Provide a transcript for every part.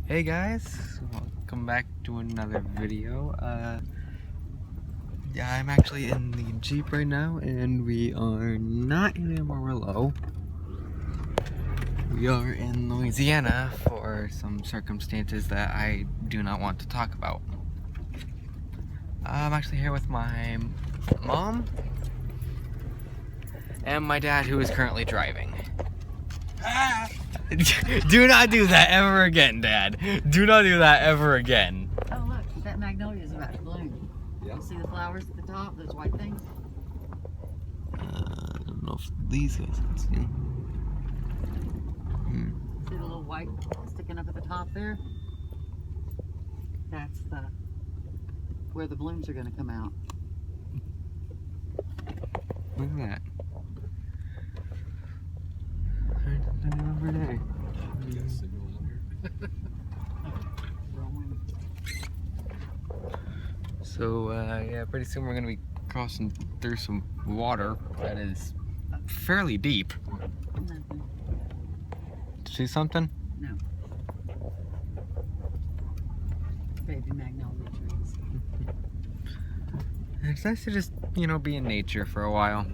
Hey guys, welcome back to another video. Yeah, I'm actually in the Jeep right now, and we are not in Amarillo. We are in Louisiana for some circumstances that I do not want to talk about. I'm actually here with my mom and my dad, who is currently driving. Do not do that ever again, Dad. Do not do that ever again. Oh look, that magnolia is about to bloom. Yeah. See the flowers at the top, those white things? I don't know if these guys can see. See the little white sticking up at the top there? That's where the blooms are going to come out. Look at that. Every day. So yeah, pretty soon we're gonna be crossing through some water that is fairly deep. Nothing. See something? No. Baby magnolia trees. It's nice to just, you know, be in nature for a while.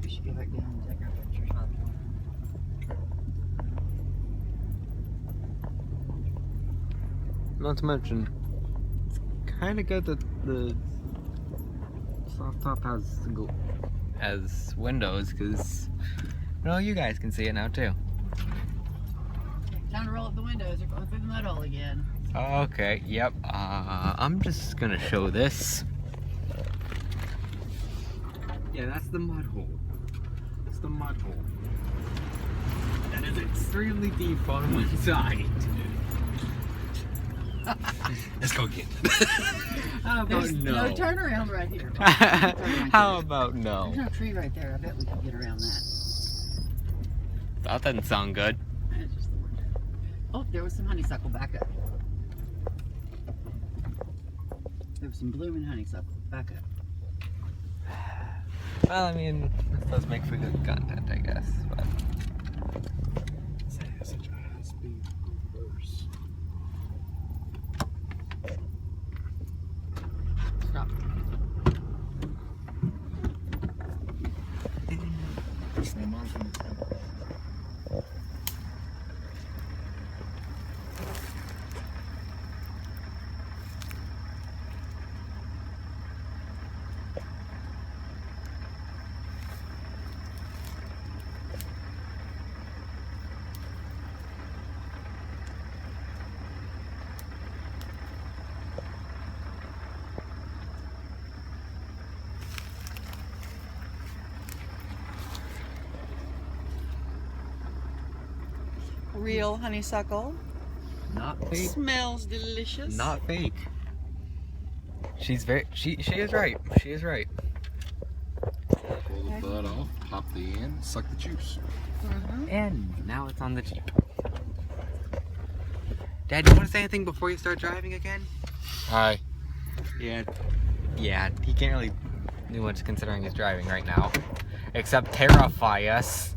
We should go back down and take our pictures by the water. Not to mention, it's kind of good that the soft top has windows, because you know, you guys can see it now too. Time to roll up the windows. They're going through the mud hole again. Okay, yep. I'm just gonna show this. Yeah, that's the mud hole. That's the mud hole. That is extremely deep on one side. Let's go again. How about There's no? no turnaround right here. How about no? There's no tree right there. I bet we could get around that. That doesn't sound good. It's just the window. Oh, there was some honeysuckle back up. There was some blooming honeysuckle back up. Well, I mean, this does make for good content, I guess. But Such a high speed reverse. Stop. My mom's from the temple. Real honeysuckle. not fake. Smells delicious. Not fake. She is right. She is right. Pull the bud off, pop the end, suck the juice. And now it's on the Jeep. Dad, do you want to say anything before you start driving again? Hi. Yeah, he can't really do much considering he's driving right now. Except terrify us.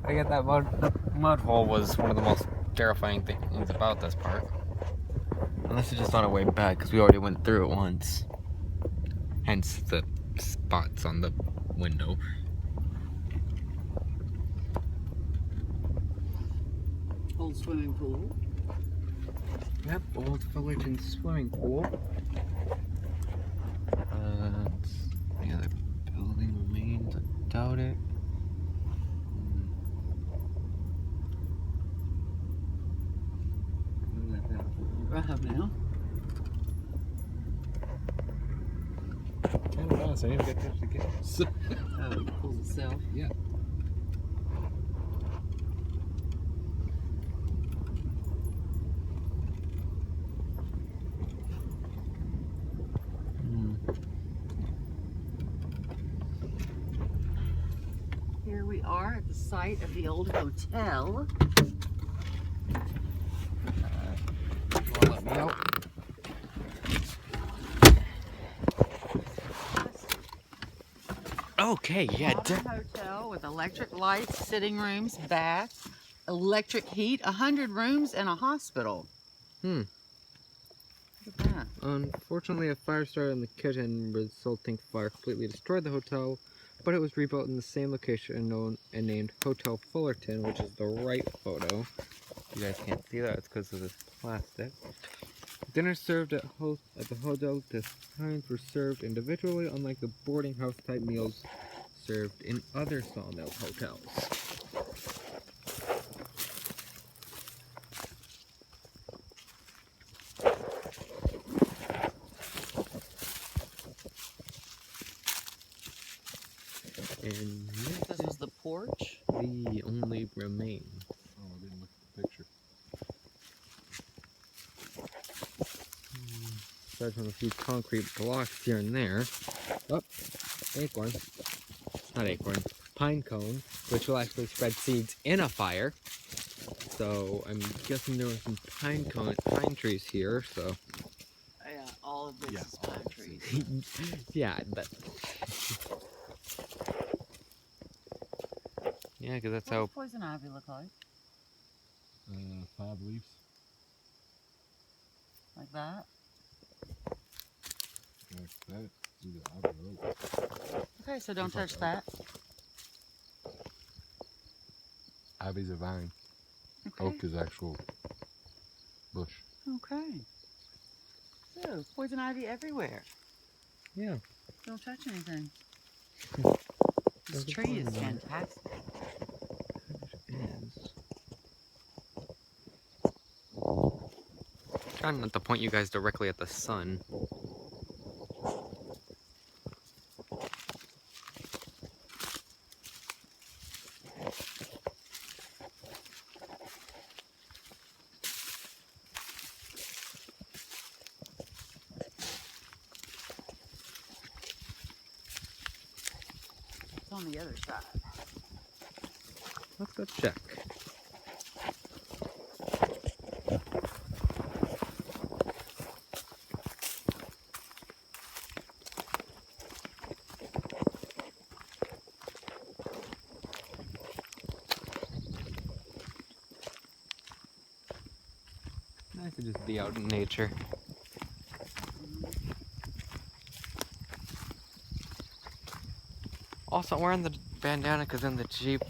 I get that mud hole was one of the most terrifying things about this part. Unless it's just on our way back, because we already went through it once. Hence the spots on the window. Old swimming pool. Yep, old Fullerton swimming pool. The other building remains. I doubt it. Right now. Kind of fast. I need to get this again. Oh, it pulls itself. Yeah. Here we are at the site of the old hotel. You want to let me out? Okay, yeah. Modern hotel with electric lights, sitting rooms, bath, electric heat, 100 rooms, and a hospital. Hmm. Look at that. Unfortunately, a fire started in the kitchen, resulting fire completely destroyed the hotel, but it was rebuilt in the same location known and named Hotel Fullerton, which is the right photo. You guys can't see that, it's because of this plastic. Dinner served at the hotel this times were served individually, unlike the boarding house type meals served in other Sawmill hotels. And This was the porch. the only remain. Oh, I didn't look at the picture. Aside from a few concrete blocks here and there. Oh, acorn. Not acorn. Pine cone, which will actually spread seeds in a fire. So I'm guessing there were some pine trees here. So Yeah, all of this Yeah, is all pine of trees. yeah, but yeah, because that's What how. does poison ivy look like? 5 leaves. Like that? Like that. It's either ivy or oak. Okay, so don't Looks like touch that. Ivy's a vine. Okay. Oak is actual bush. Okay. So, poison ivy everywhere. Yeah. Don't touch anything. This There's a tree is pond in it. fantastic. Trying not to point you guys directly at the sun. It's on the other side. Let's go check. Nice to just be out in nature. Also, I'm wearing the bandana because in the Jeep,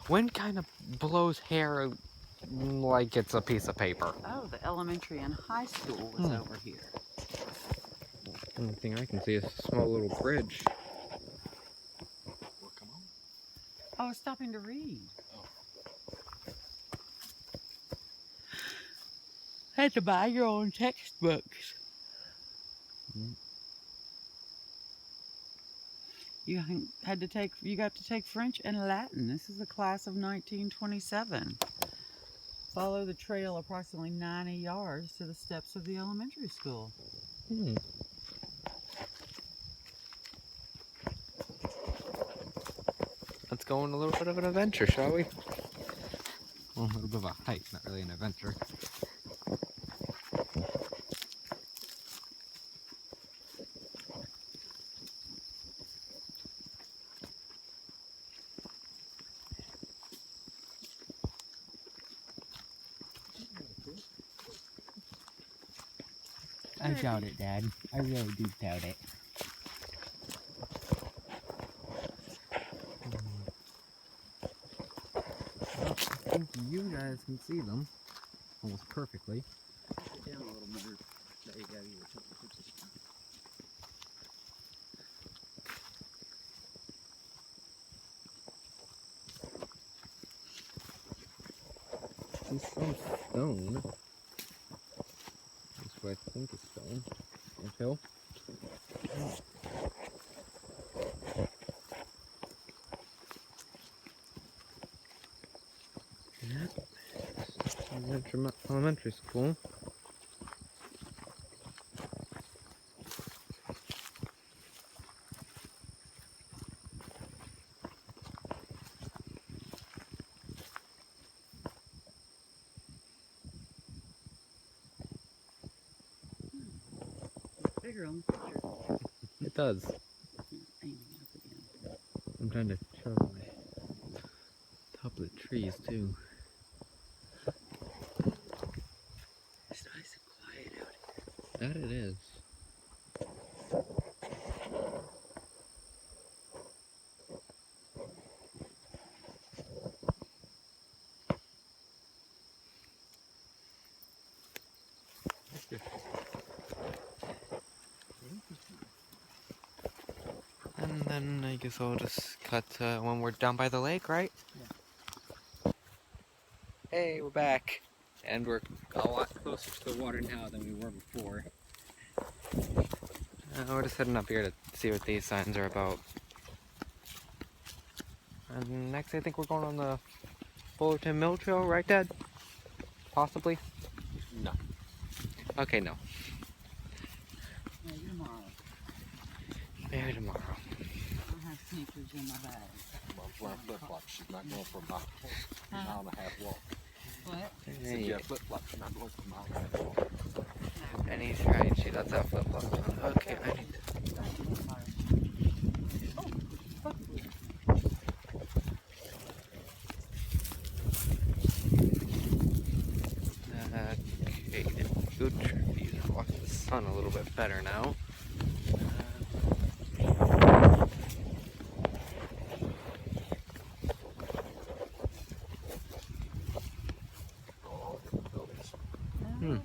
wind kind of blows hair like it's a piece of paper. Oh, the elementary and high school was over here. Only thing I can see is a small little bridge. What, come on? I was stopping to read. Oh. Had to buy your own textbooks. Mm. You got to take French and Latin. This is the class of 1927. Follow the trail approximately 90 yards to the steps of the elementary school. Hmm. Let's go on a little bit of an adventure, shall we? Well, a little bit of a hike, not really an adventure. I doubt it, Dad. I really do doubt it. Well, I think you guys can see them almost perfectly. Down a little more. There you go. You were taking pictures. See some stone. That's what I think is stone. Until. Elementary school. It's bigger on the picture. It does. Aiming up again. I'm trying to show my top of the trees too. It's nice and quiet out here. That it is. And then I guess I'll just cut when we're down by the lake, right? Yeah. Hey, we're back. And we're a lot closer to the water now than we were before. We're just heading up here to see what these signs are about. And next I think we're going on the Fullerton Mill Trail, right Dad? Possibly? No. Okay, no. Maybe tomorrow. Maybe tomorrow. I have sneakers in my bag. Mom's wearing flip-flops. She's not going for a mile and a half walk. What? Said, yeah, flip-flops. She's not going for a mile and a half walk. And he's right, she does have flip flops on. Okay, I need to. Okay, good trees are watching the sun a little bit better now. Hmm.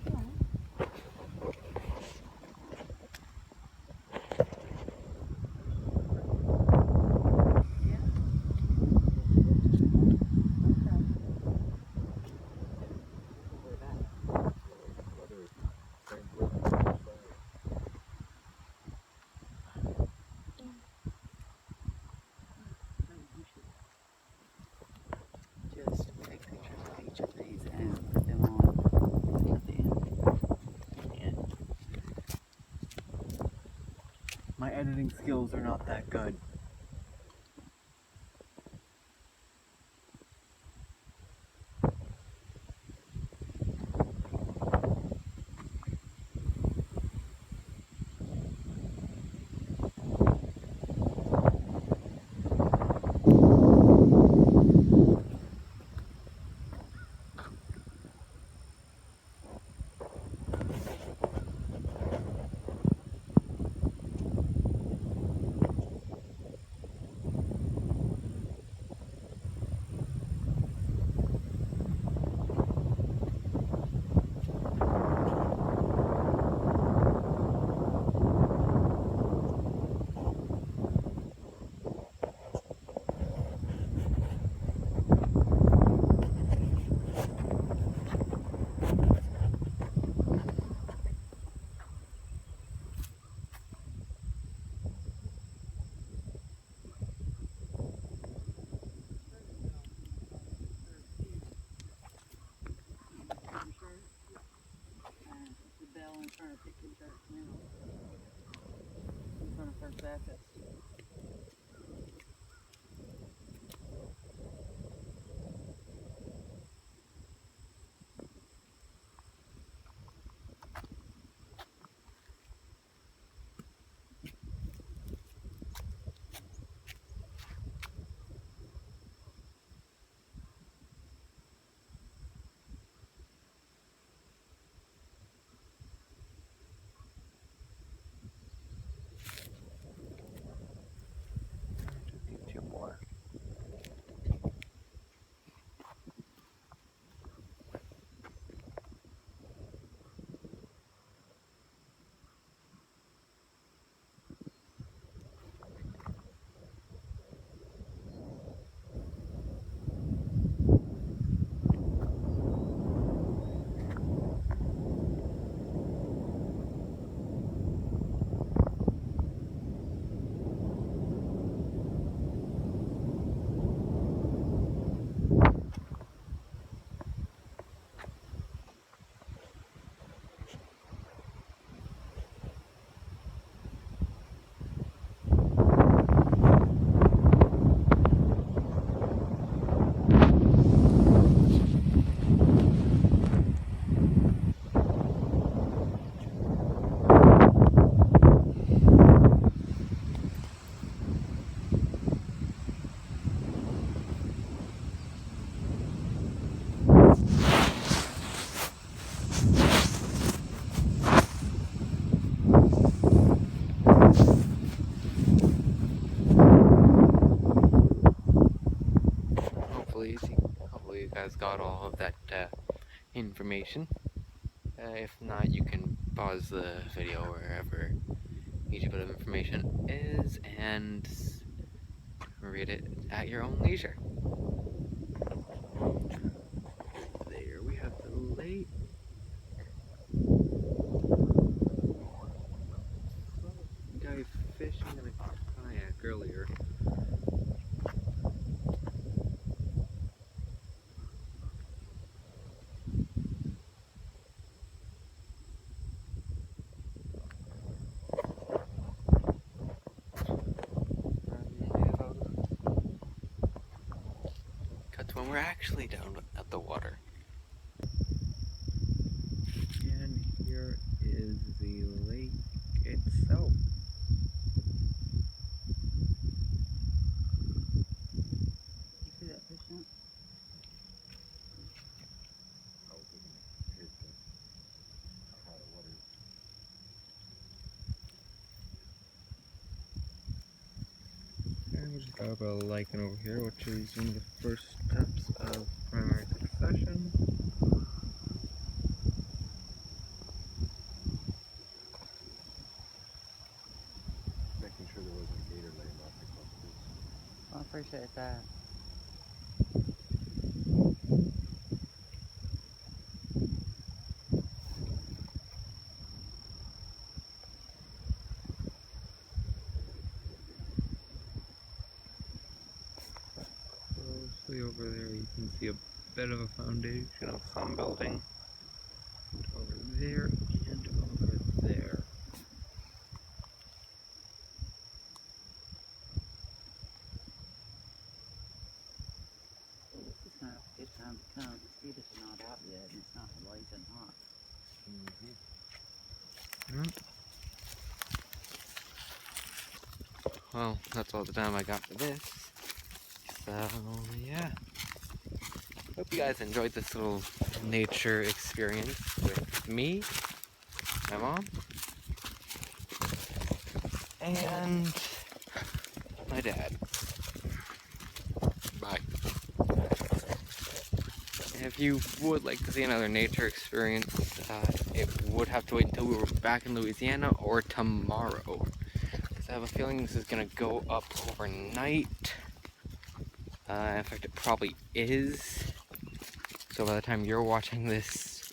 Just take pictures of each of these and put them on at the end. My editing skills are not that good. The bell in front of Picton Church now. In front of First Baptist. information. If not, you can pause the video wherever each bit of information is and read it at your own leisure. There we have the lake. Guy fishing in a kayak earlier. Cut to when we're actually down at the water. And here is the lake itself. You see that fish hunt? And we just got about a lichen over here, which is one of the first steps of primary succession. Making sure there wasn't a gator laying off the clusters. I appreciate that. Closely over there, you can see a bit of a foundation of some building. Over there and over there. It's not a good time to come. The heat is not out yet and it's not blazing hot. Well, that's all the time I got for this. So, yeah. Hope you guys enjoyed this little nature experience with me, my mom, and my dad. Bye. If you would like to see another nature experience, it would have to wait until we were back in Louisiana or tomorrow. I have a feeling this is going to go up overnight. In fact, it probably is. So by the time you're watching this,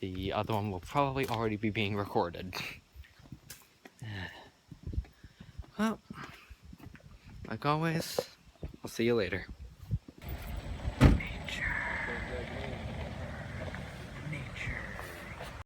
the other one will probably already be being recorded. Well, like always, I'll see you later.